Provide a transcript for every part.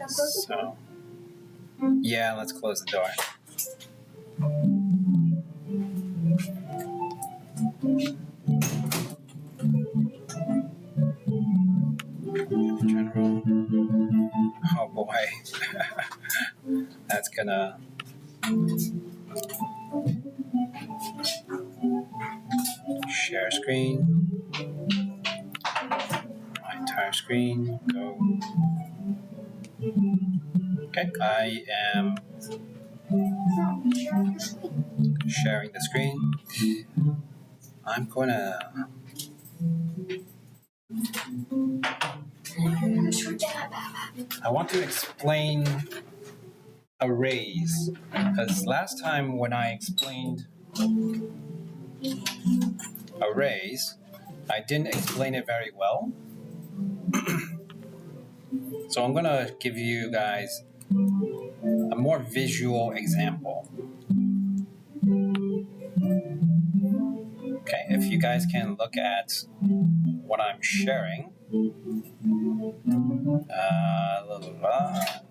So, yeah, let's close the door. General. Oh boy. That's gonna. Share screen. My entire screen. Go. Okay, I am sharing the screen. I'm gonna. I want to explain arrays because last time when I explained arrays, I didn't explain it very well. So I'm gonna give you guys a more visual example. Okay, if you guys can look at what I'm sharing.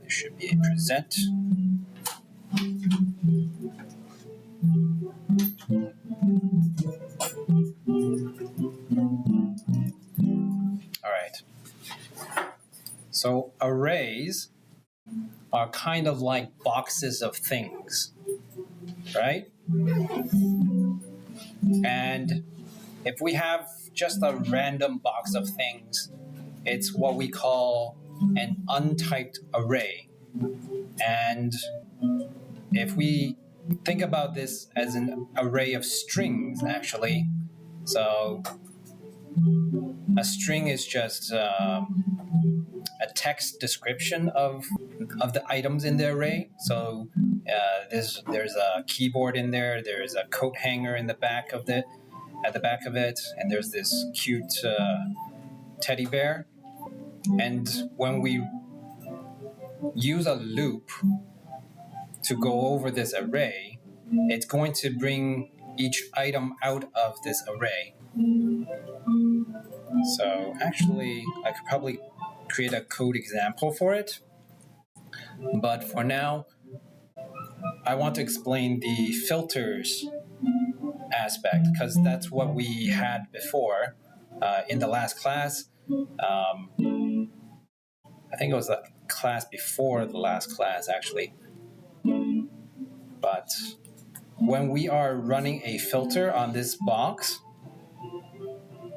There should be a present. All right. So arrays are kind of like boxes of things, right? And if we have just a random box of things, it's what we call an untyped array. And if we think about this as an array of strings, actually, so a string is just a text description of the items in the array. So there's a keyboard in there, there's a coat hanger in the back of it, at the back of it, and there's this cute teddy bear. And when we use a loop to go over this array, it's going to bring each item out of this array. So actually, I could probably create a code example for it. But for now, I want to explain the filters aspect because that's what we had before in the last class. I think it was the class before the last class, actually. But when we are running a filter on this box,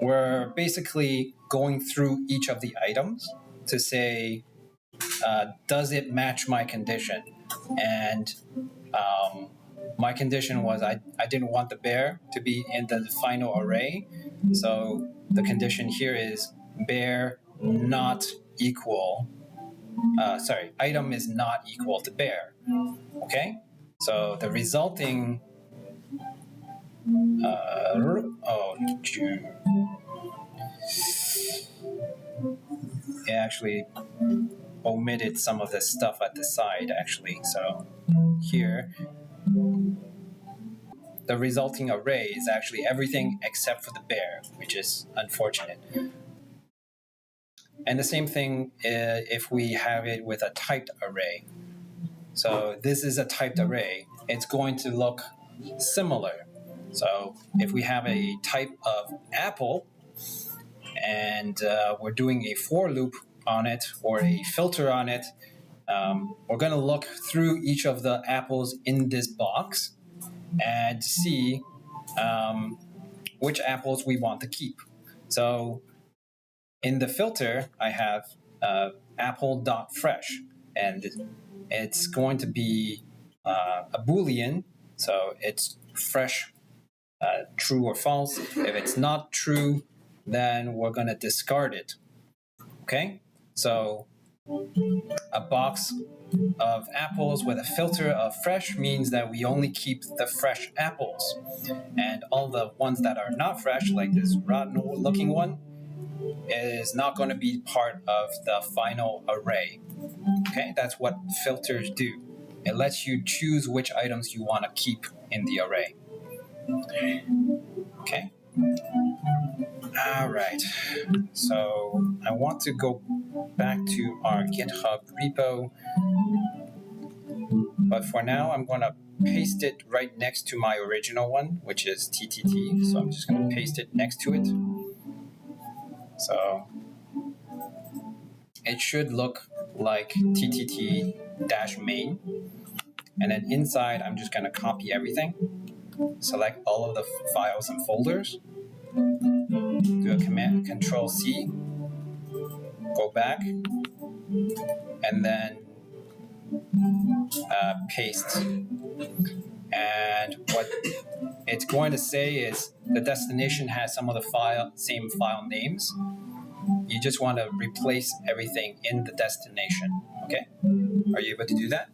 we're basically going through each of the items to say, does it match my condition? And my condition was I didn't want the bear to be in the final array. So the condition here is bear not equal, item is not equal to bear. Okay? So the resulting, it actually omitted some of the stuff at the side, actually. So here, the resulting array is actually everything except for the bear, which is unfortunate. And the same thing if we have it with a typed array. So this is a typed array. It's going to look similar. So if we have a type of apple and we're doing a for loop on it or a filter on it, we're going to look through each of the apples in this box and see which apples we want to keep. So in the filter, I have apple.fresh, and it's going to be a Boolean, so it's fresh, true or false. If it's not true, then we're going to discard it. Okay? So a box of apples with a filter of fresh means that we only keep the fresh apples. And all the ones that are not fresh, like this rotten looking one, is not going to be part of the final array. Okay, that's what filters do. It lets you choose which items you want to keep in the array. Okay. All right. So I want to go back to our GitHub repo. But for now, I'm going to paste it right next to my original one, which is TTT. So I'm just going to paste it next to it. So it should look like TTT-main. And then inside, I'm just going to copy everything. Select all of the files and folders. Do a command, Control-C. Go back. And then paste. And what it's going to say is the destination has some of the same file names. You just want to replace everything in the destination. Okay? Are you able to do that?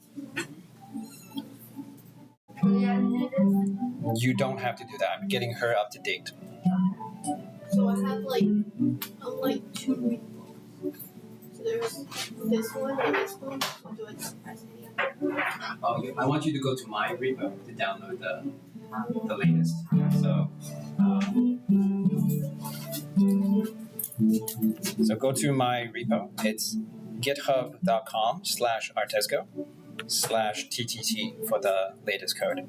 You don't have to do that. I'm getting her up to date. So I have like two repos. So there's this one and this one. So do I press any of them? Oh, I want you to go to my repo to download the latest. So go to my repo. It's github.com/artesco/TTT for the latest code.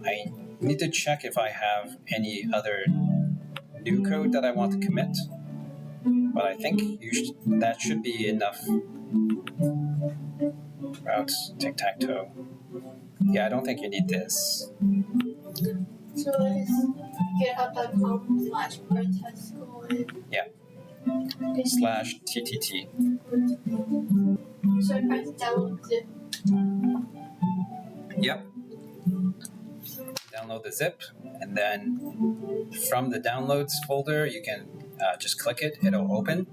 I need to check if I have any other new code that I want to commit, but I think that should be enough. Routes, tic-tac-toe. Yeah, I don't think you need this. So it is github.com/artesco. Yeah. /TTT. So I press download zip. Yep. Download the zip, and then from the downloads folder, you can just click it. It'll open.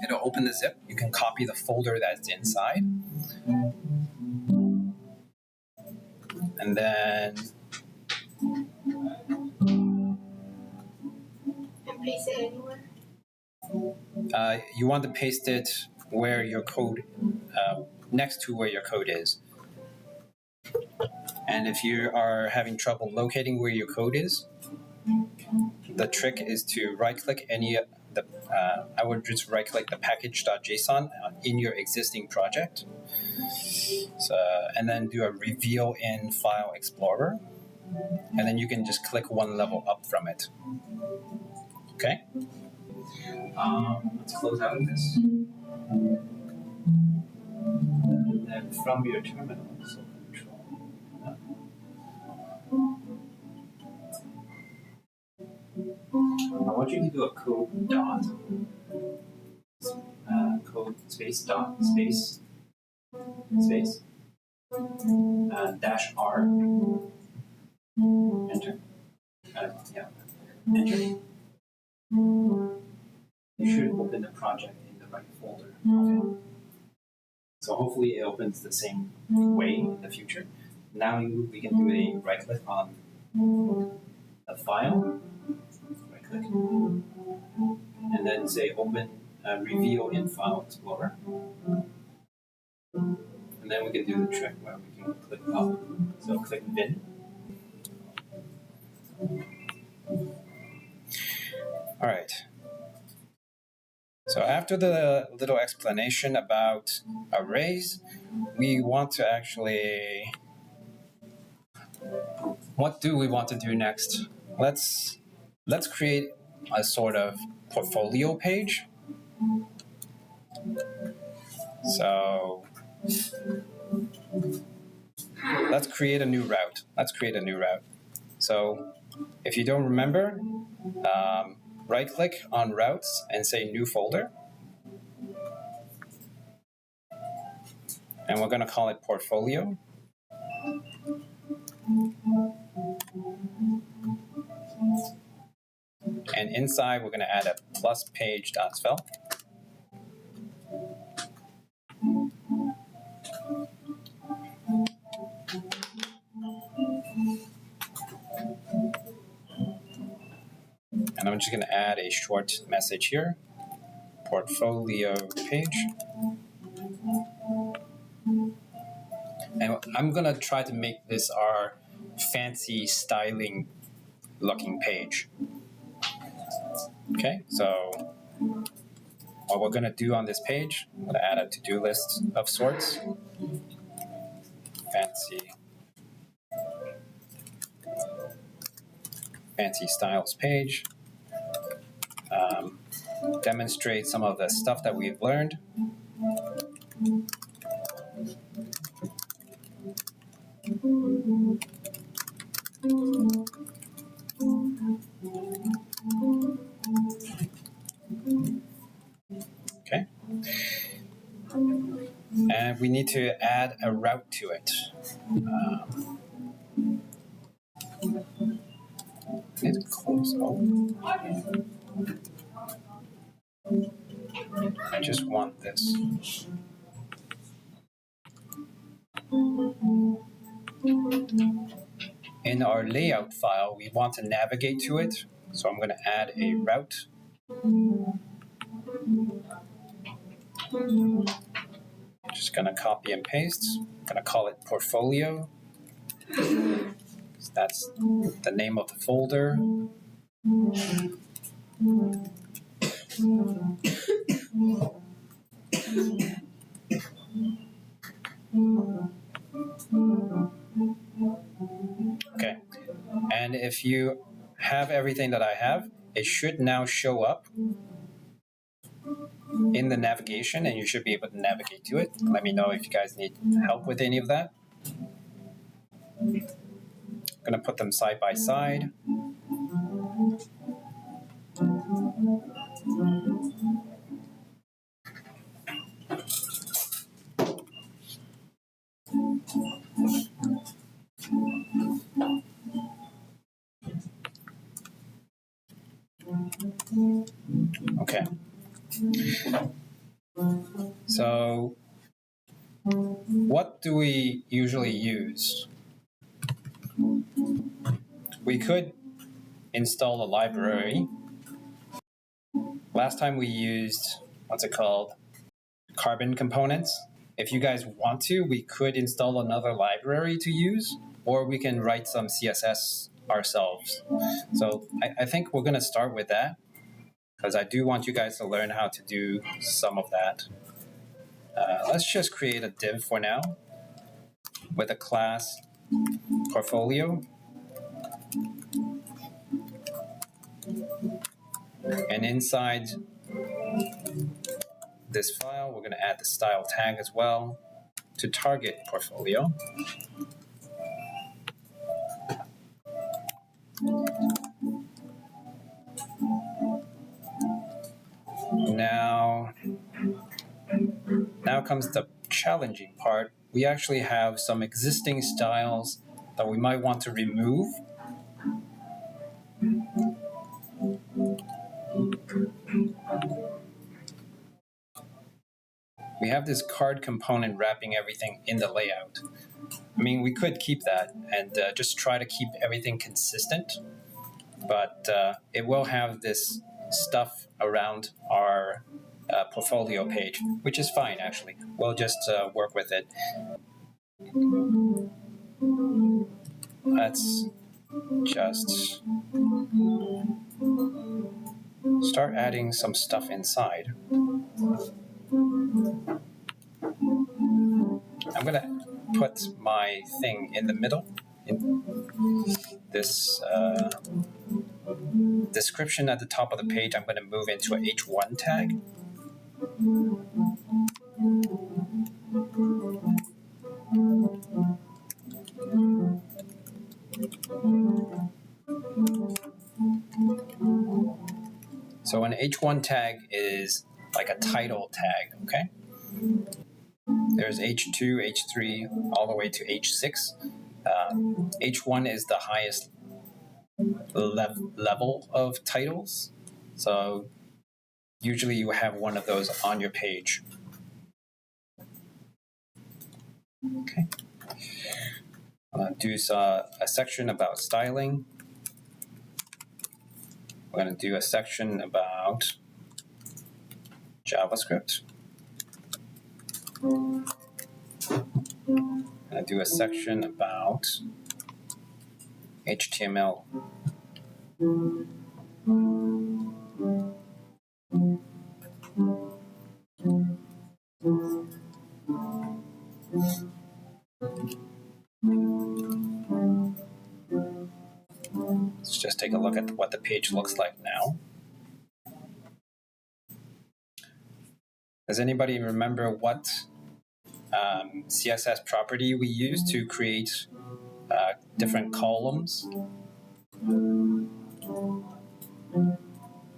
It'll open the zip. You can copy the folder that's inside. And then And paste it anywhere. You want to paste it where your code, next to where your code is. And if you are having trouble locating where your code is, the trick is to right-click I would just right-click the package.json in your existing project. And then do a reveal in File Explorer. And then you can just click one level up from it. Okay? Let's close out of this. And then from your terminal, so Control. I want you to do a code dot, code space dot space space -R. Enter. Yeah. Enter. You should open the project in the right folder. Okay. So hopefully it opens the same way in the future. Now we can do a right click on the file. Right click. And then say open reveal in File Explorer. And then we can do the trick where we can click up. So click bin. All right. So after the little explanation about arrays, we want to actually, what do we want to do next? Let's create a sort of portfolio page. So let's create a new route. So if you don't remember, right-click on routes and say new folder. And we're going to call it portfolio. And inside, we're going to add a plus page.svel. And I'm just going to add a short message here, portfolio page. And I'm going to try to make this our fancy styling looking page. Okay, so what we're going to do on this page. I'm going to add a to-do list of sorts. Fancy styles page. Demonstrate some of the stuff that we've learned. Okay. And we need to add a route to it. Let's close out. I just want this. In our layout file, we want to navigate to it. So I'm going to add a route. Just going to copy and paste. I'm going to call it portfolio. That's the name of the folder. Okay, and if you have everything that I have, it should now show up in the navigation and you should be able to navigate to it. Let me know if you guys need help with any of that. I'm going to put them side by side. Okay. So what do we usually use? We could install a library. Last time we used, what's it called? Carbon components. If you guys want to, we could install another library to use, or we can write some CSS ourselves. So I think we're going to start with that, because I do want you guys to learn how to do some of that. Let's just create a div for now with a class portfolio. And inside this file, we're going to add the style tag as well to target portfolio. Now comes the challenging part. We actually have some existing styles that we might want to remove. We have this card component wrapping everything in the layout. I mean, we could keep that and just try to keep everything consistent, but it will have this stuff around our portfolio page, which is fine, actually. We'll just work with it. Let's just start adding some stuff inside. I'm going to put my thing in the middle. In this description at the top of the page, I'm going to move into a H1 tag. So an H1 tag is like a title tag, okay? There's H2, H3, all the way to H6. H1 is the highest level of titles. So usually you have one of those on your page. Okay. I'm going to do a section about styling. We're going to do a section about JavaScript. I'm going to do a section about HTML. look at what the page looks like now. Does anybody remember what CSS property we used to create different columns?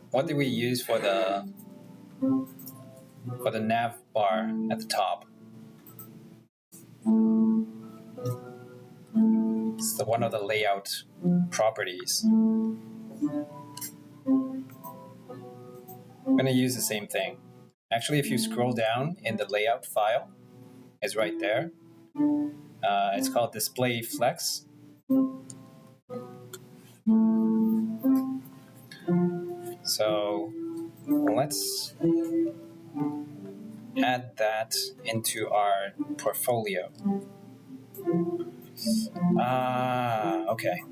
What did we use for the nav bar at the top? It's one of the layout properties. I'm going to use the same thing. Actually, if you scroll down in the layout file, it's right there. It's called Display Flex. So let's add that into our portfolio. Okay.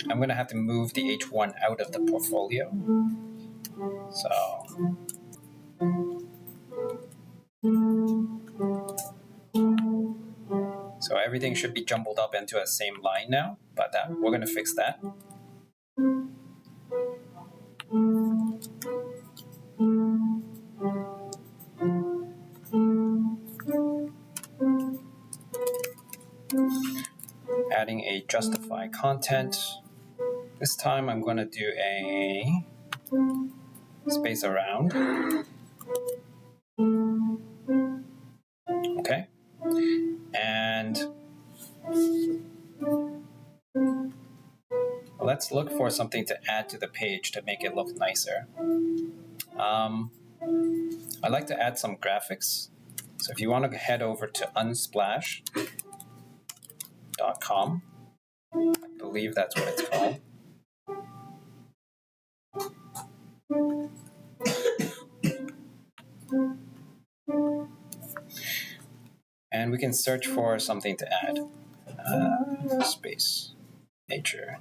I'm going to have to move the H1 out of the portfolio. So everything should be jumbled up into a same line now, but we're going to fix that. Adding a justify content. This time I'm going to do a space around. Okay. And let's look for something to add to the page to make it look nicer. I'd like to add some graphics. So if you want to head over to unsplash.com, I believe that's what it's called. And we can search for something to add. Space, nature,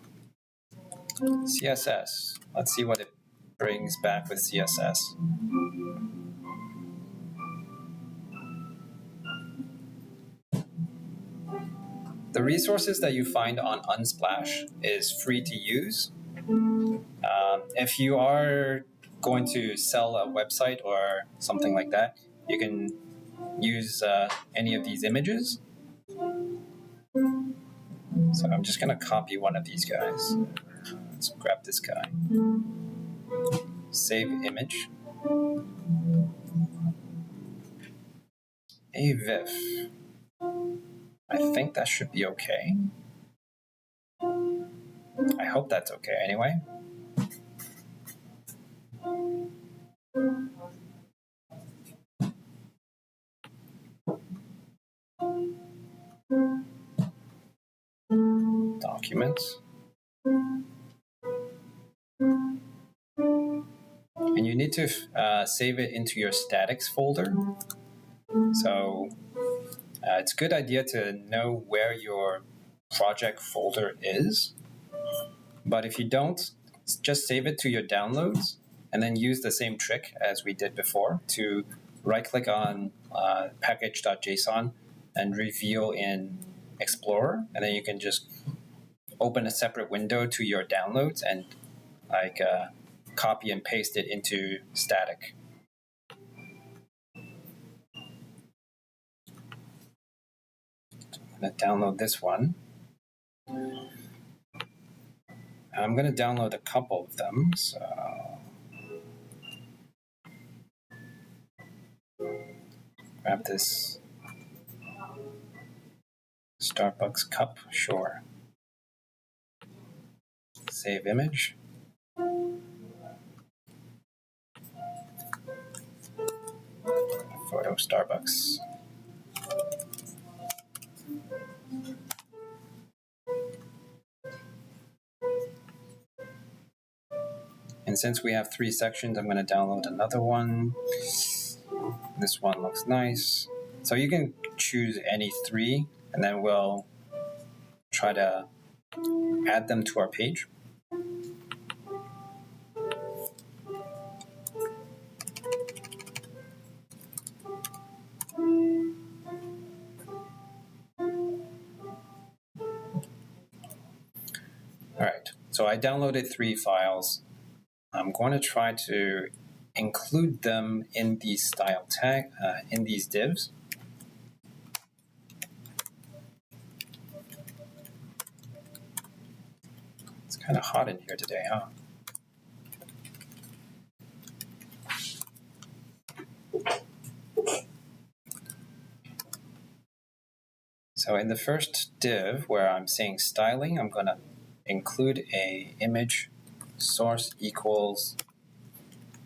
CSS. Let's see what it brings back with CSS. The resources that you find on Unsplash is free to use. If you are going to sell a website or something like that, you can use any of these images. So I'm just going to copy one of these guys. Let's grab this guy. Save image. AVIF. I think that should be okay. I hope that's okay anyway. Documents. And you need to save it into your statics folder. So it's a good idea to know where your project folder is. But if you don't, just save it to your downloads and then use the same trick as we did before to right-click on package.json and reveal in Explorer. And then you can just open a separate window to your downloads and copy and paste it into static. I'm going to download this one. I'm going to download a couple of them. So grab this Starbucks cup, sure. Save image. Photo Starbucks. And since we have 3 sections, I'm going to download another one. This one looks nice. So you can choose any 3, and then we'll try to add them to our page. All right. So I downloaded 3 files. I'm going to try to include them in the style tag, in these divs. It's kind of hot in here today, huh? So in the first div where I'm saying styling, I'm going to include a image source equals,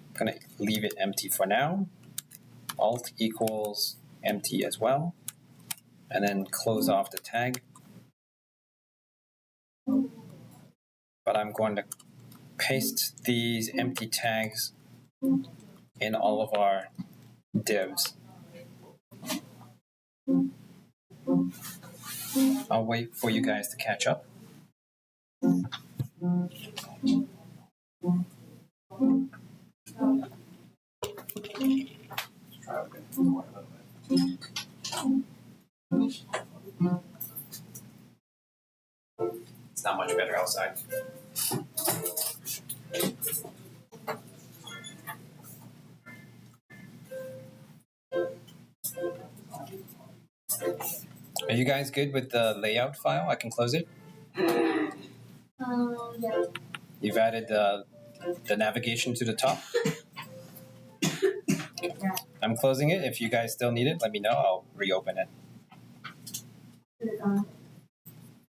I'm going to leave it empty for now, alt equals empty as well, and then close off the tag. But I'm going to paste these empty tags in all of our divs. I'll wait for you guys to catch up. It's not much better outside. Are you guys good with the layout file? I can close it. Yeah. You've added the navigation to the top. Yeah. I'm closing it. If you guys still need it, let me know. I'll reopen it.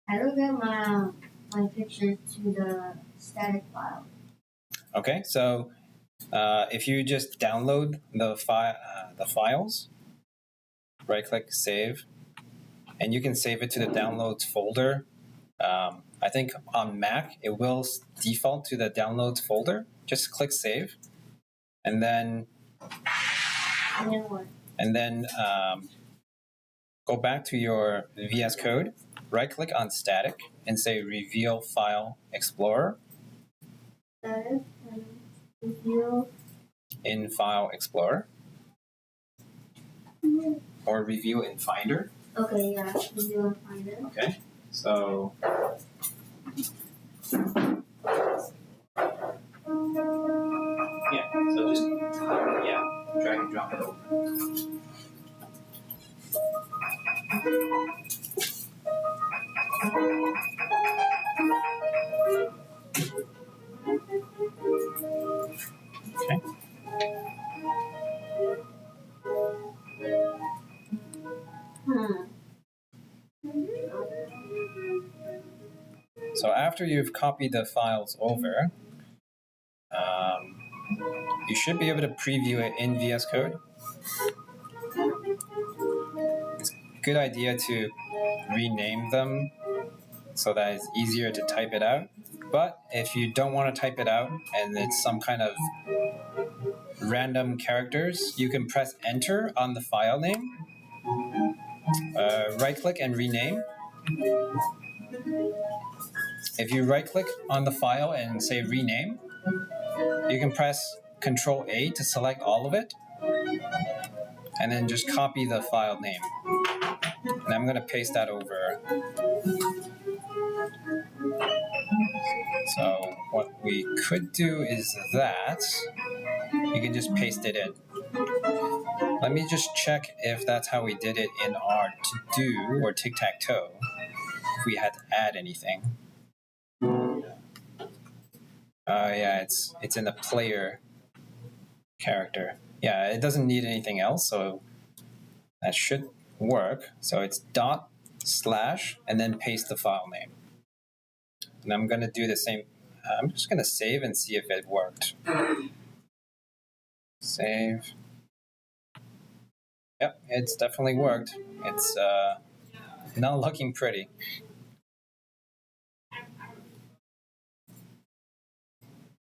I don't get my picture to the static file. Okay, so if you just download the files, right-click Save, and you can save it to the Downloads folder. I think on Mac it will default to the Downloads folder. Just click Save, and then go back to your VS Code. Right-click on Static and say Reveal File Explorer. Static and reveal in File Explorer. Or Review in Finder. Okay, yeah, review and Finder. Okay, so yeah, so just drag and drop it over. Okay. So after you've copied the files over, you should be able to preview it in VS Code. It's a good idea to rename them so that it's easier to type it out. But if you don't want to type it out and it's some kind of random characters, you can press Enter on the file name, right-click and rename. If you right-click on the file and say Rename, you can press Control-A to select all of it, and then just copy the file name. And I'm going to paste that over. So what we could do is that you can just paste it in. Let me just check if that's how we did it in our to-do or tic-tac-toe, if we had to add anything. Yeah, it's in the player character. Yeah, it doesn't need anything else, so that should work. So it's // and then paste the file name. And I'm going to do the same. I'm just going to save and see if it worked. Save. Yep, it's definitely worked. It's not looking pretty.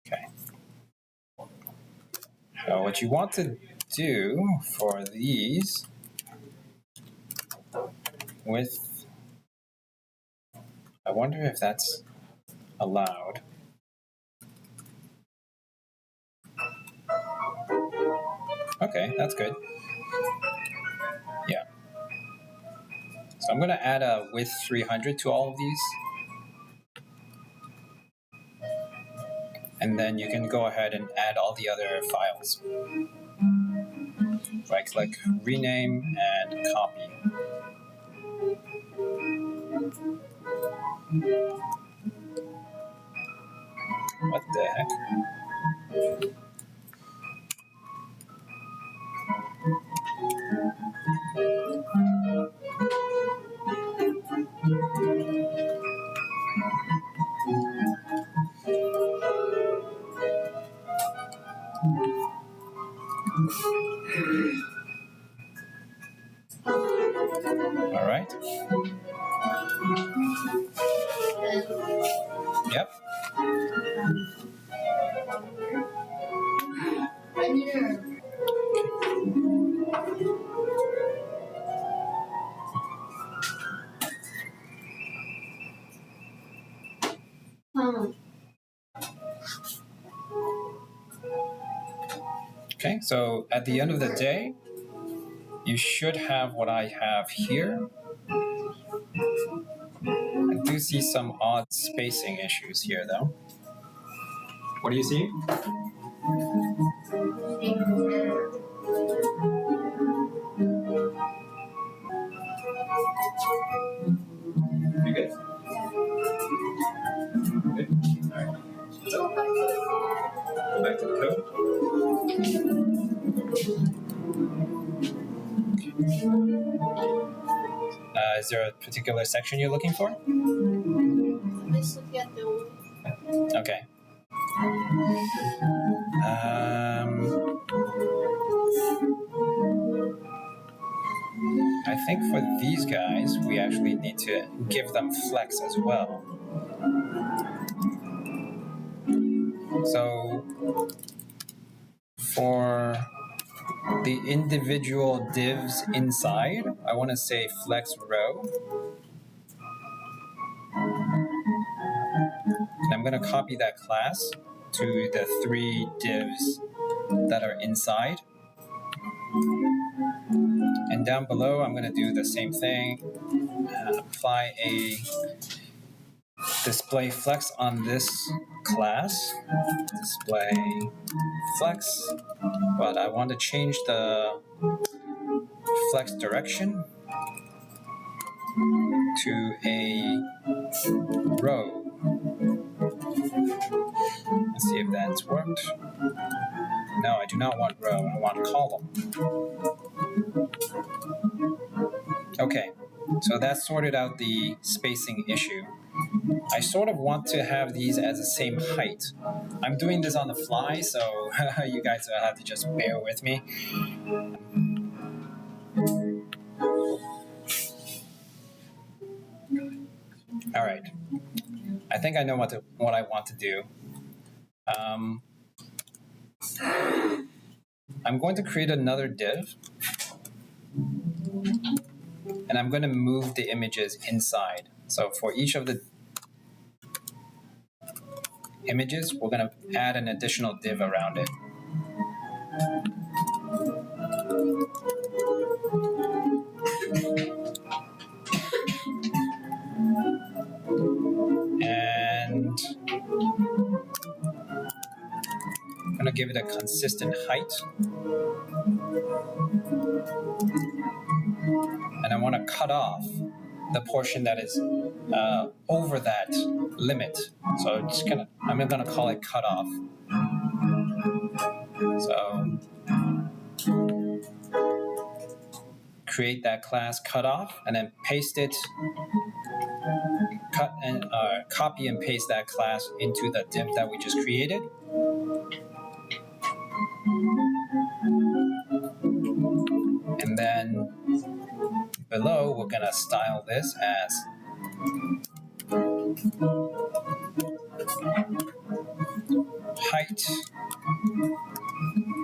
Okay. So what you want to do for these with, I wonder if that's allowed. Okay, that's good. Yeah. So I'm going to add a width 300 to all of these. And then you can go ahead and add all the other files. Right-click, rename, and copy. What the heck? All right. Yep. Okay, so at the end of the day, you should have what I have here. I do see some odd spacing issues here, though. What do you see? You good? Good? All right. So, go back to the code. Is there a particular section you're looking for? Let's look at the Okay. I think for these guys, we actually need to give them flex as well. So for the individual divs inside, I want to say flex row. And I'm going to copy that class to the 3 divs that are inside. And down below, I'm going to do the same thing. Apply a display flex on this class. Display flex. But I want to change the flex direction to a row. Let's see if that's worked. No, I do not want row, I want column. Okay, so that sorted out the spacing issue. I sort of want to have these as the same height. I'm doing this on the fly, so you guys will have to just bear with me. All right, I think I know what I want to do. I'm going to create another div, and I'm going to move the images inside. So for each of the images, we're going to add an additional div around it. And I'm going to give it a consistent height. And I want to cut off the portion that is over that limit. So I'm going to call it cutoff. So create that class cutoff and then paste it, copy and paste that class into the div that we just created. And then below, we're going to style this as height.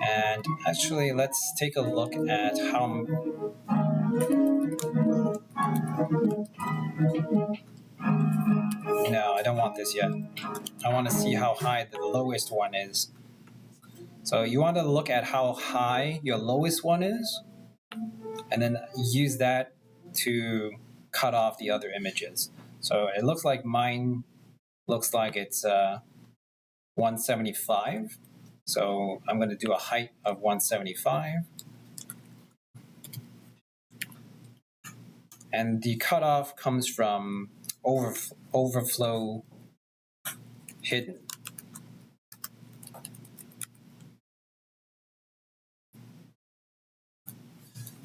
And actually, let's take a look at how. No, I don't want this yet. I want to see how high the lowest one is. So you want to look at how high your lowest one is, and then use that to cut off the other images. So it looks like mine looks like it's 175. So I'm going to do a height of 175. And the cutoff comes from overflow hidden.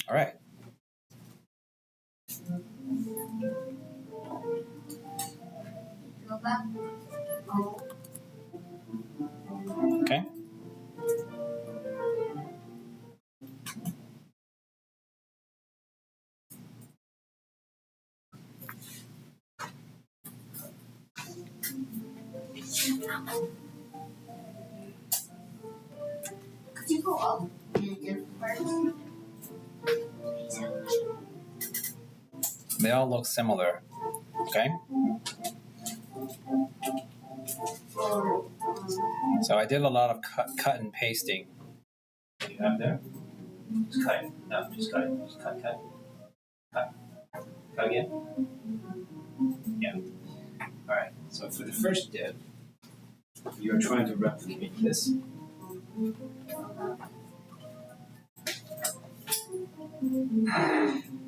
All right. Go back. Oh. Okay. Could you go up in a different part? They all look similar. Okay. So I did a lot of cut and pasting. What do you have there? Just cut it. No, just cut it. Just cut. Cut. Cut again. Yeah. All right. So for the first div, you're trying to replicate this.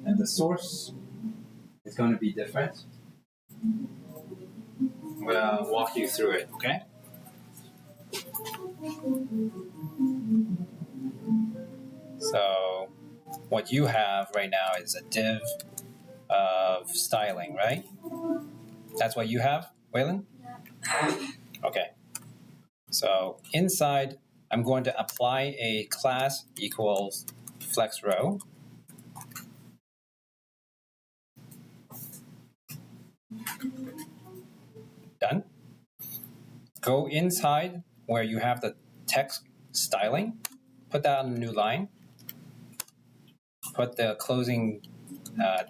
And the source is going to be different. I'm going to walk you through it, okay? So what you have right now is a div of styling, right? That's what you have, Waylon? Yeah. Okay. So inside, I'm going to apply a class equals flex row. Done. Go inside where you have the text styling, put that on a new line, put the closing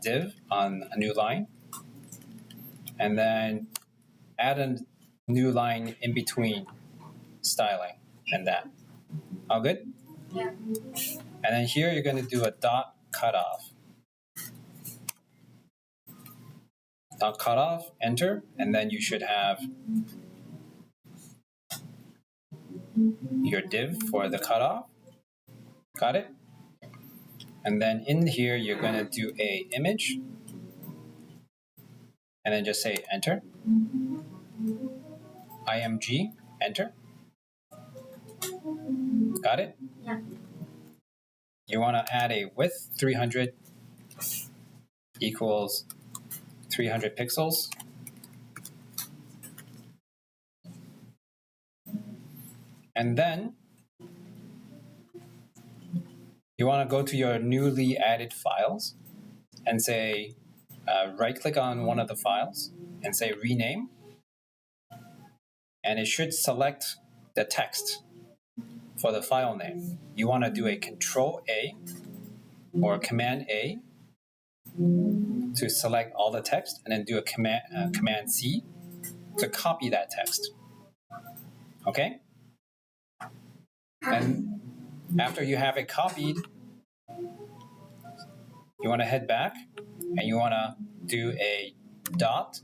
div on a new line, and then add a new line in between styling and that. All good? Yeah. And then here you're going to do a dot cutoff. Dot cutoff, enter, and then you should have your div for the cutoff. Got it? And then in here, you're going to do a image, and then just say enter. IMG, enter. Got it? Yeah. You want to add a width, 300 equals 300 pixels. And then you want to go to your newly added files and say, right-click on one of the files and say rename. And it should select the text for the file name. You want to do a Control A or Command A to select all the text, and then do a Command C to copy that text. Okay? And after you have it copied, you want to head back and you want to do a dot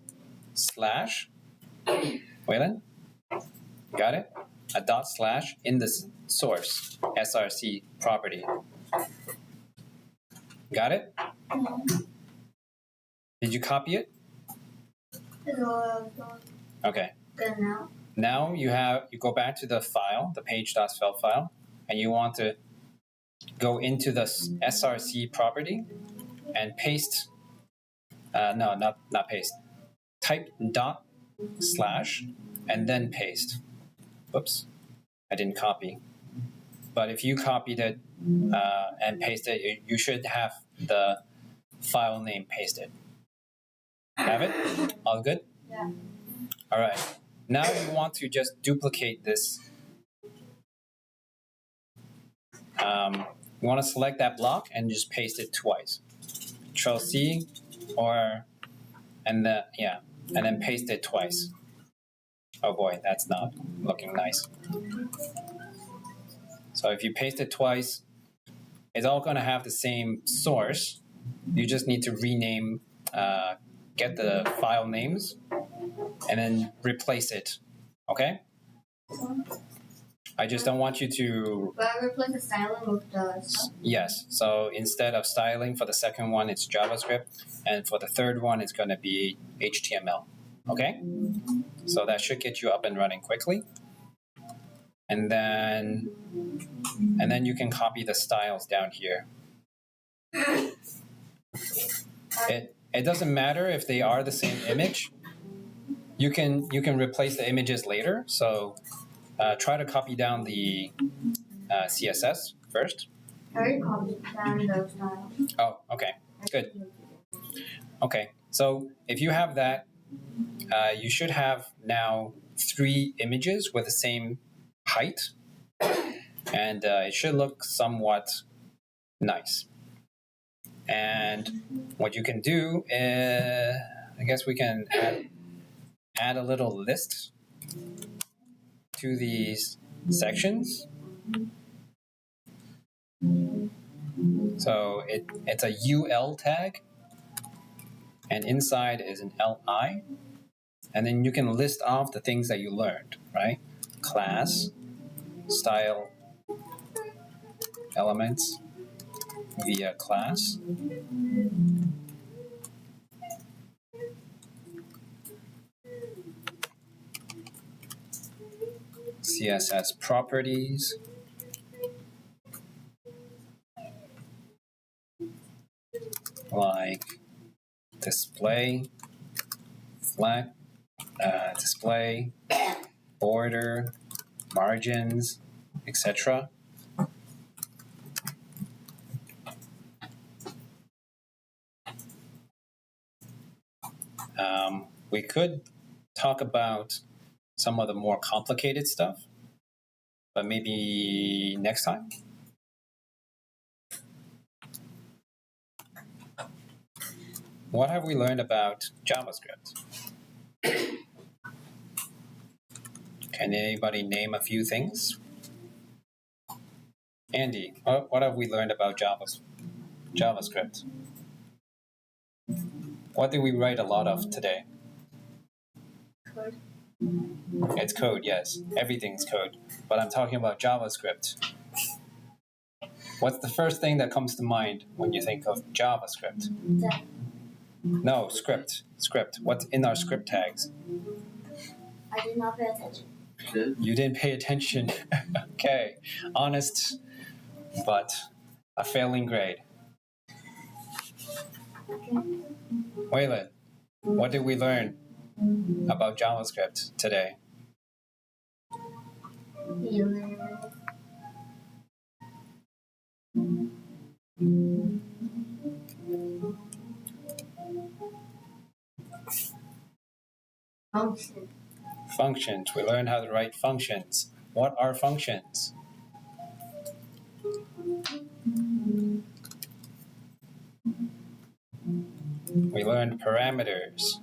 slash. Waylon? Got it? A dot slash in the source src property. Got it? Did you copy it? Okay. Good now. Now you go back to the file, the page.svelte file, and you want to go into the src property and paste. No, not paste. Type dot slash and then paste. Whoops, I didn't copy. But if you copied it and pasted it, you should have the file name pasted. Have it? All good? Yeah. All right. Now you want to just duplicate this. You want to select that block and just paste it twice. Control C, and then paste it twice. Oh boy, that's not looking nice. So if you paste it twice, it's all going to have the same source. You just need to rename, get the file names, and then replace it. Okay? I just don't want you to. But I replace the styling with the stuff. Yes. So instead of styling for the second one, it's JavaScript, and for the third one, it's going to be HTML. Okay. So that should get you up and running quickly. And then you can copy the styles down here. It doesn't matter if they are the same image. You can replace the images later. So try to copy down the CSS first. I already copied down those styles. Oh, okay, good. Okay, so if you have that, you should have now 3 images with the same height, and it should look somewhat nice. And what you can do is, I guess we can add a little list to these sections. So it's a UL tag, and inside is an LI. And then you can list off the things that you learned, right? Class, style, elements via class. CSS properties. Like display, flag, display, border, margins, etc. We could talk about some of the more complicated stuff, but maybe next time. What have we learned about JavaScript? Can anybody name a few things? Andy, what have we learned about JavaScript? What did we write a lot of today? Code. It's code, yes. Everything's code. But I'm talking about JavaScript. What's the first thing that comes to mind when you think of JavaScript? That. No, script. Script. What's in our script tags? I did not pay attention. You didn't pay attention. Okay. Honest, but a failing grade. Okay. Waylon, what did we learn about JavaScript today? Function. Functions. We learned how to write functions. What are functions? We learned parameters.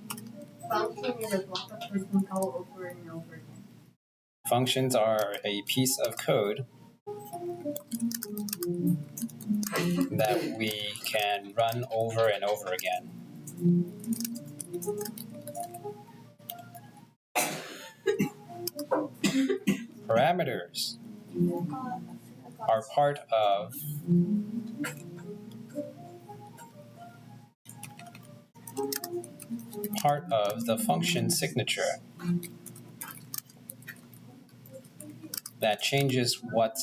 Function is a block of code we can call over and over again. Functions are a piece of code that we can run over and over again. Parameters are part of the function signature that changes what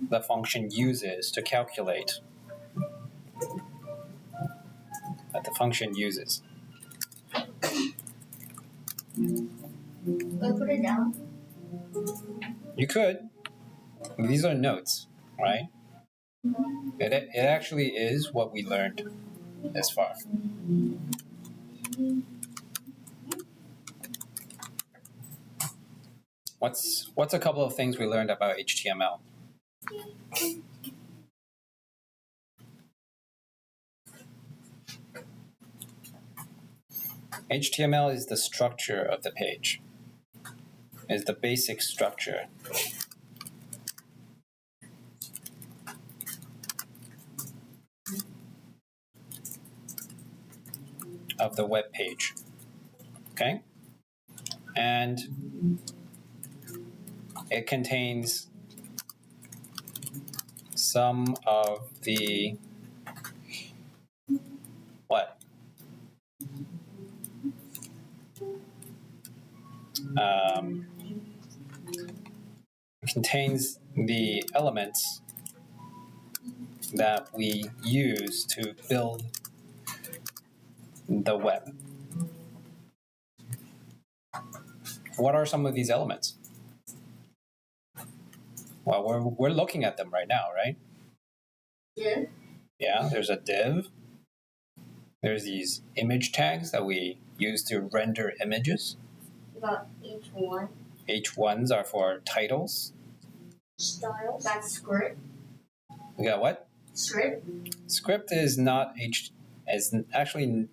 the function uses to calculate. That the function uses. Can I put it down? You could. These are notes, right? It actually is what we learned this far. What's a couple of things we learned about HTML? HTML is the structure of the page. Is the basic structure. Of the web page. Okay? And it contains some of the what? It contains the elements that we use to build the web. What are some of these elements? Well, we're looking at them right now, right? Yeah. Yeah, there's a div. There's these image tags that we use to render images. About each one. H1s are for titles. Style. That's script. We got what? Script. Script is not actually.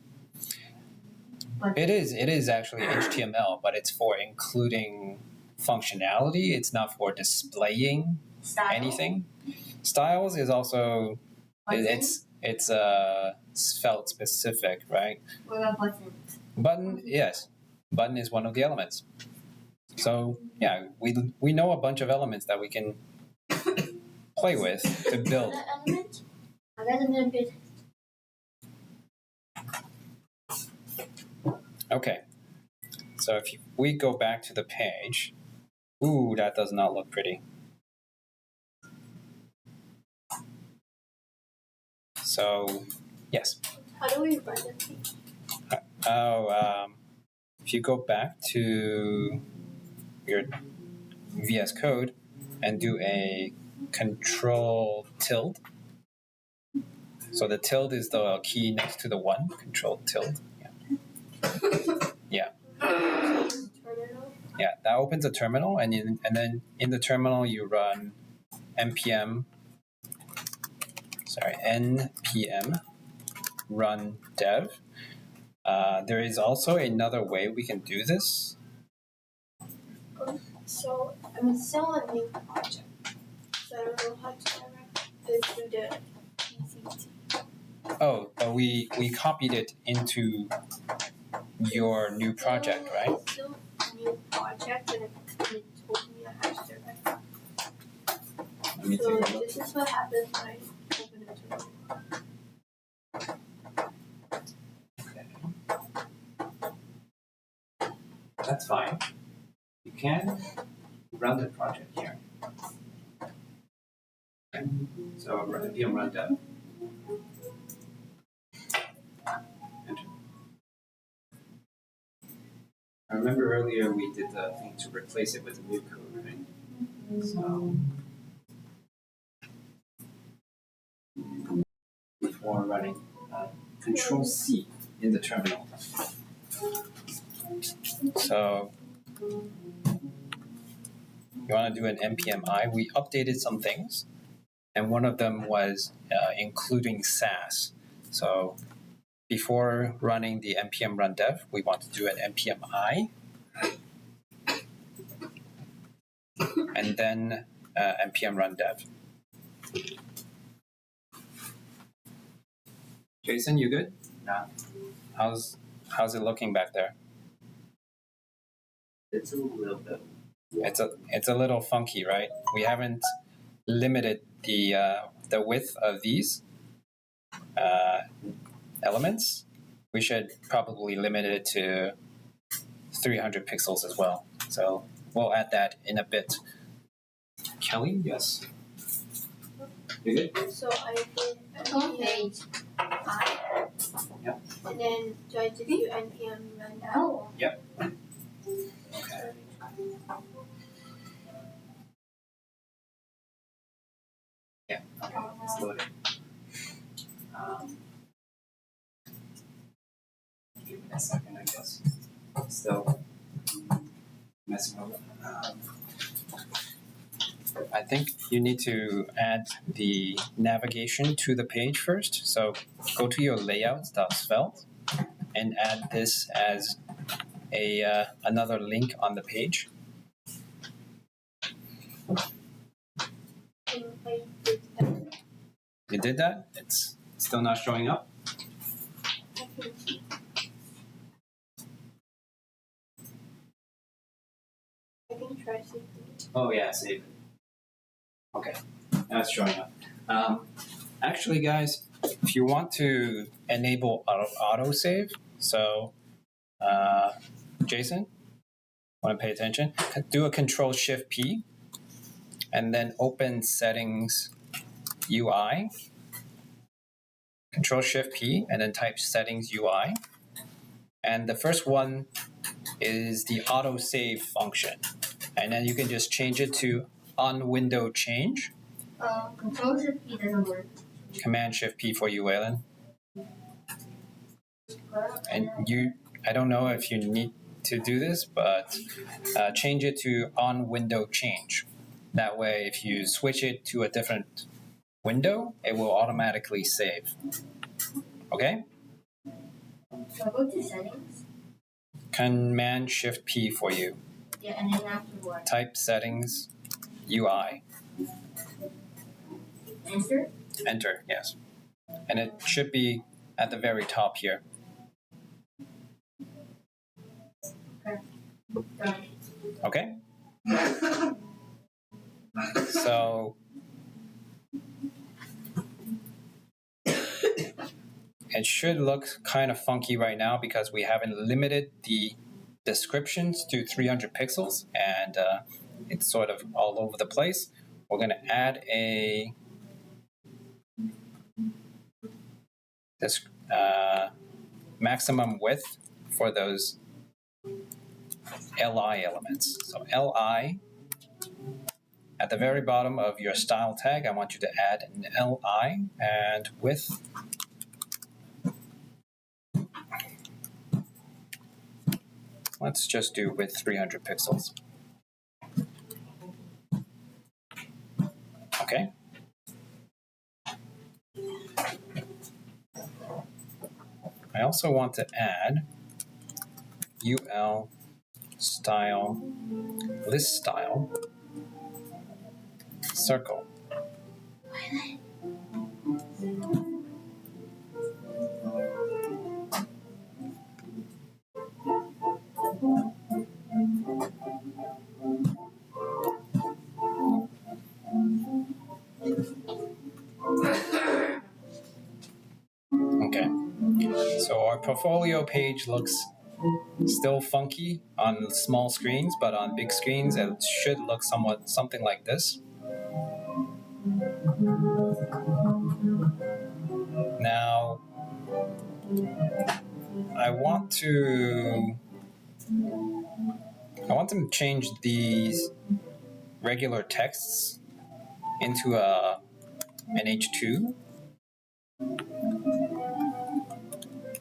It is actually HTML, but it's for including functionality. It's not for displaying Style. anything. Styles is also it's felt specific, right? What about button? Button, yes, button is one of the elements. So yeah, we know a bunch of elements that we can play with to build. That element? I got a little bit. Okay, so if we go back to the page, ooh, that does not look pretty. So, yes. How do we run the page? If you go back to your VS Code and do a control tilde. So the tilde is the key next to the 1. Control tilde. Yeah. Terminal. Yeah, that opens a terminal, and then in the terminal you run npm run dev. There is also another way we can do this. So I'm still on a new project. So I don't know how to do the PCT. Oh, but we copied it into your new project, right? It's still a new project, and it told me I have to write. Let me So take a look. this is what happens when I open a terminal. That's fine. You can run the project here. Okay. So npm run dev. Enter. I remember earlier we did the thing to replace it with a new code, right? So before running Control C in the terminal. So you want to do an npm I. We updated some things, and one of them was including Sass. So before running the npm run dev, we want to do an npm I, and then npm run dev. Jason, you good? Yeah. How's it looking back there? It's a little bit. It's a little funky, right? We haven't limited the width of these elements. We should probably limit it to 300 pixels as well. So we'll add that in a bit. Kelly, yes. You good? So I did On npm page. I. Yep. And then do I just do npm run dev? Oh. Yep. Okay. Yeah. Okay. Let's load it. Give it a second, I guess. Still messing over. I think you need to add the navigation to the page first. So go to your layouts.svelte and add this as a another link on the page. And I did that. You did that? It's still not showing up? I can try something. Oh yeah, save it. Okay, that's showing up. Actually, guys, if you want to enable autosave, so Jason, want to pay attention? Do a Control-Shift-P, and then open Settings UI. Control-Shift-P, and then type Settings UI. And the first one is the autosave function. And then you can just change it to on-window change. Control-Shift-P doesn't work. Command-Shift-P for you, Waylon. And I don't know if you need to do this, but change it to on-window change. That way, if you switch it to a different window, it will automatically save. Okay? So go to settings. Command-Shift-P for you. Yeah, and then after what? Type Settings UI. Enter? Enter, yes. And it should be at the very top here. Okay. Okay? So it should look kind of funky right now because we haven't limited the descriptions to 300 pixels, and it's sort of all over the place. We're going to add this maximum width for those LI elements. So LI, at the very bottom of your style tag, I want you to add an LI and width. Let's just do width 300 pixels. Okay. I also want to add UL style, list style, circle. Okay, so our portfolio page looks still funky on small screens, but on big screens it should look something like this. Now, I want to change these regular texts into an H2.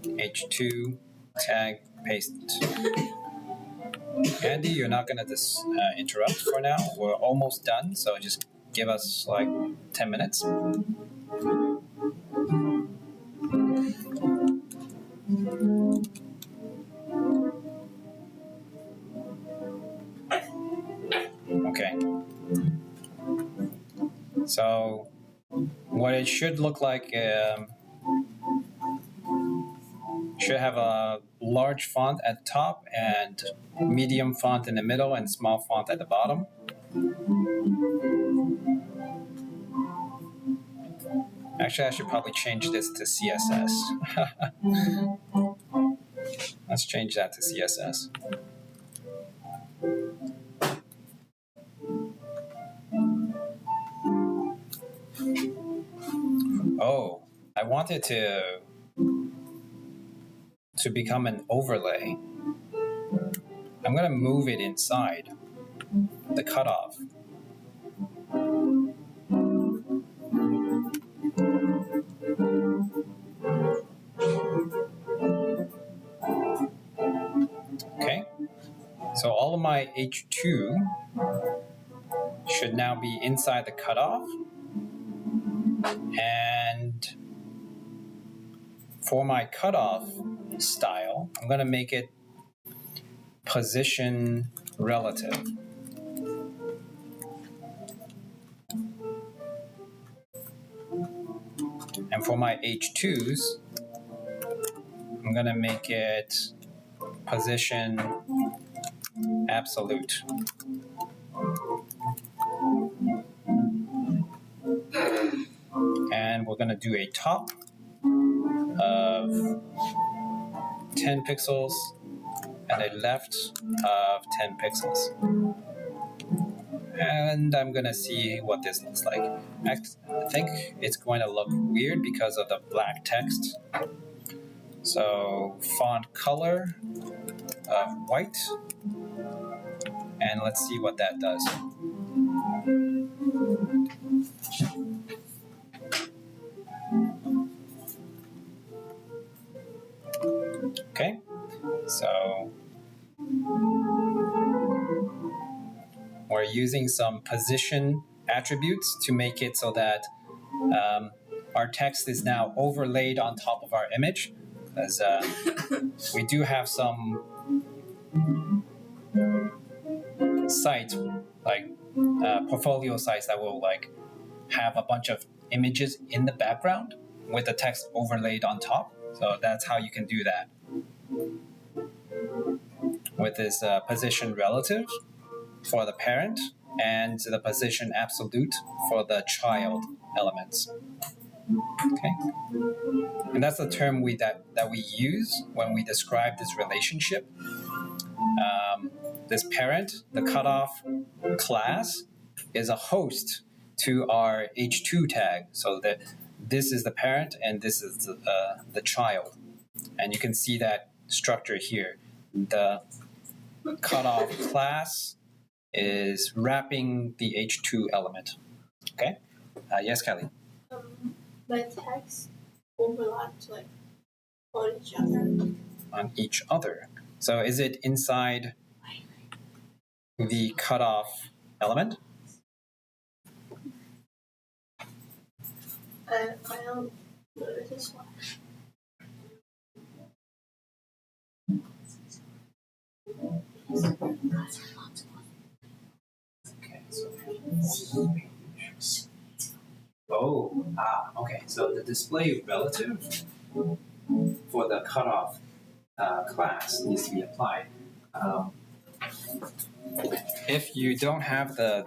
H2 tag paste. Andy, you're not going to interrupt for now. We're almost done, so just give us like 10 minutes. Okay. So what it should look like, should have a large font at the top and medium font in the middle and small font at the bottom. Actually, I should probably change this to CSS. Let's change that to CSS. Oh, I wanted to become an overlay. I'm going to move it inside the cutoff. Okay, so all of my H2 should now be inside the cutoff. And for my cutoff style, I'm going to make it position relative. And for my H2s, I'm going to make it position absolute. we're going to do a top of 10 pixels and a left of 10 pixels. And I'm going to see what this looks like. I think it's going to look weird because of the black text. So font color of white. And let's see what that does. Okay, so we're using some position attributes to make it so that our text is now overlaid on top of our image, because we do have some sites, like portfolio sites, that will like have a bunch of images in the background with the text overlaid on top. So that's how you can do that with this position relative for the parent and the position absolute for the child elements. Okay, and that's the term that we use when we describe this relationship. This parent, the cutoff class, is a host to our H2 tag, so that this is the parent and this is the child. And you can see that structure here. The cutoff class is wrapping the H2 element. Okay? Yes, Kelly? My text overlapped like on each other. On each other. So is it inside the cutoff element? I don't notice why. Okay, so okay. So the display relative for the cutoff class needs to be applied. If you don't have the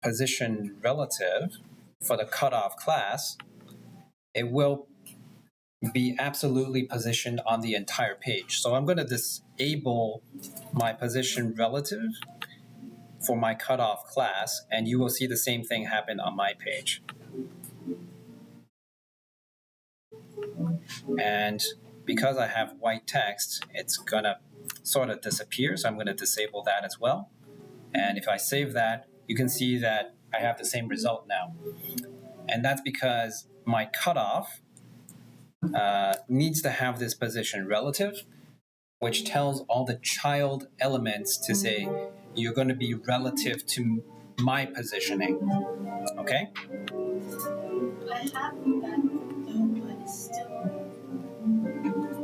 position relative for the cutoff class, it will be absolutely positioned on the entire page. So I'm going to disable my position relative for my cutoff class, and you will see the same thing happen on my page. And because I have white text, it's going to sort of disappear, so I'm going to disable that as well. And if I save that, you can see that I have the same result now. And that's because my cutoff needs to have this position relative, which tells all the child elements to say, you're going to be relative to my positioning. Okay? I have that though, but it's still.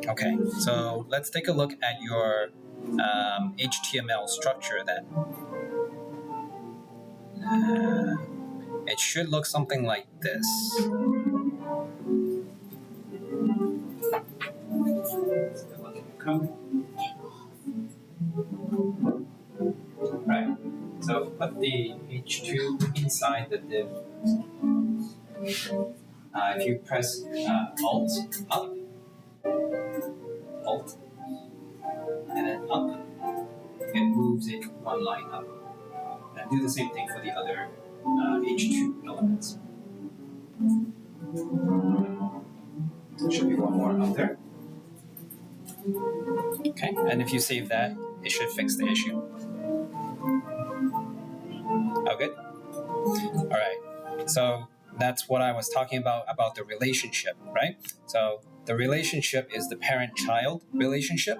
Okay, so let's take a look at your HTML structure then. It should look something like this. Right, so put the H2 inside the div. If you press Alt up, Alt, and then up, it moves it one line up. And do the same thing for the other H2 elements. There should be one more up there. Okay, and if you save that, it should fix the issue. Oh, good. All right, so that's what I was talking about the relationship, right? So the relationship is the parent-child relationship.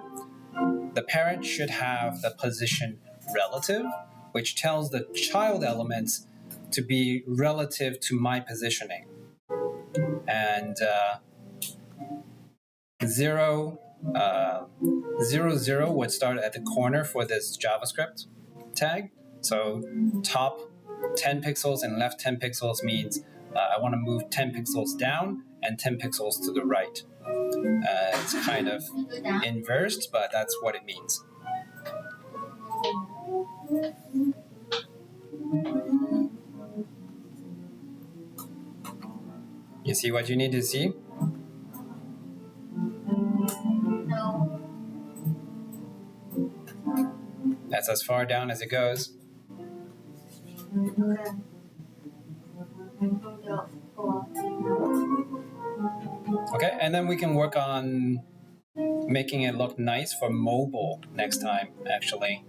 The parent should have the position relative, which tells the child elements to be relative to my positioning. And 0, 0 would start at the corner for this JavaScript tag. So top 10 pixels and left 10 pixels means I want to move 10 pixels down and 10 pixels to the right. It's kind of inversed, but that's what it means. You see what you need to see? No. That's as far down as it goes. Okay. Go off. Okay, and then we can work on making it look nice for mobile next time, actually.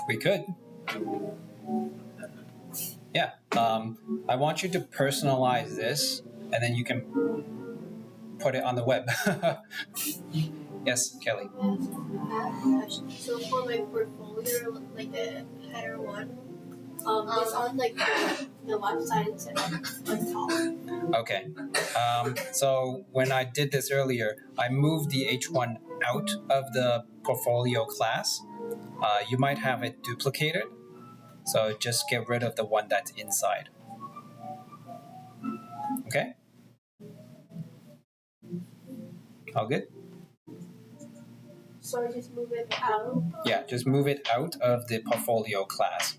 We could. Yeah. I want you to personalize this, and then you can put it on the web. Yes, Kelly. So for my portfolio, like the header one, it's on like the left side instead of the top. Okay. So when I did this earlier, I moved the H1 out of the portfolio class. You might have it duplicated. So just get rid of the one that's inside. Okay? All good? So I just move it out. Yeah, just move it out of the portfolio class.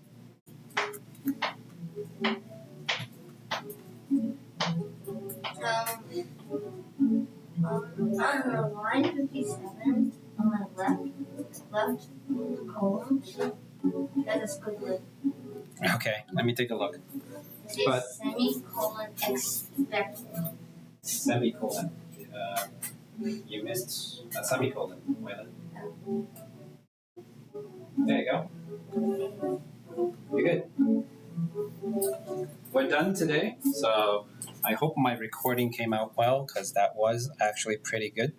On the line 57, on my left column, that is squiggly. Okay, let me take a look. It says semicolon expected. Semicolon. You missed a semicolon, Waylon. There you go. You're good. We're done today, so I hope my recording came out well because that was actually pretty good.